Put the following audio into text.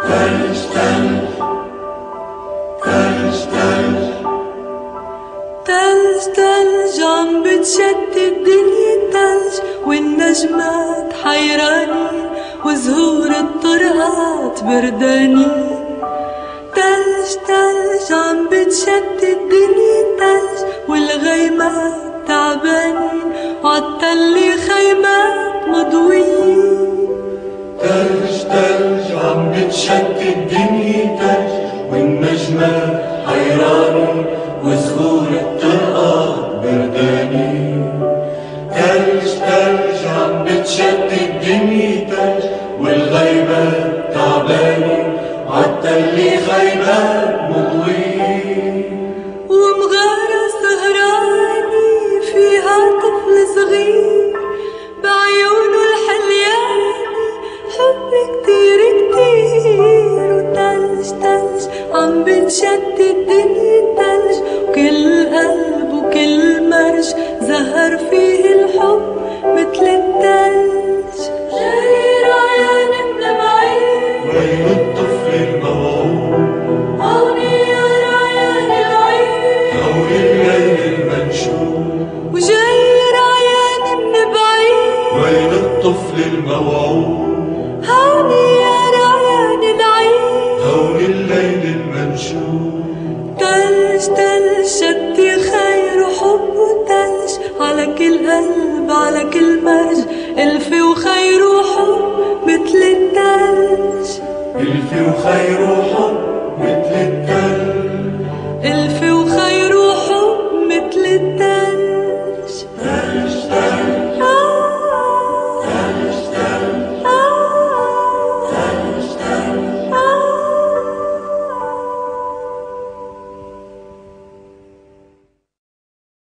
تلج تلج تلج تلج تلج تلج عم بتشتت الدنيا تلج، والنجمات حيرانين وزهور الطرقات بردانين. تلج تلج عم بتشتت الدنيا تلج، والغيمات تعبانين وعالتل خيمات مضويين. تلج تلج عم بتشتت الدنيا تلج، والنجمات حيرانين وزهور الطرقات بردانين. تلج تلج عم بتشتت الدنيا تلج، والغيمات تعبانين وعالتل خيمات مضويين. ومغارة سهراني فيها طفل صغير، بعيونه الحلياني حب كتير كتير. وتلج تلج عم بتشتت الدنيا تلج، وكل قلب وكل مرج زهر فيه الحب متل التلج. جاي رعيان من بعيد وين الطفل الموعود، هوني يا رعيان العيد، هون الليل المنشود. وجاي رعيان من بعيد، وين الطفل الموعود، هوني يا رعيان العيد. هون الليل المنشود. تلج تلج شتي خير وحب وتلج، على كل قلب على كل مرج ألف وخير وحب متل التلج. ألف وخير وحب مثل التلج. ألف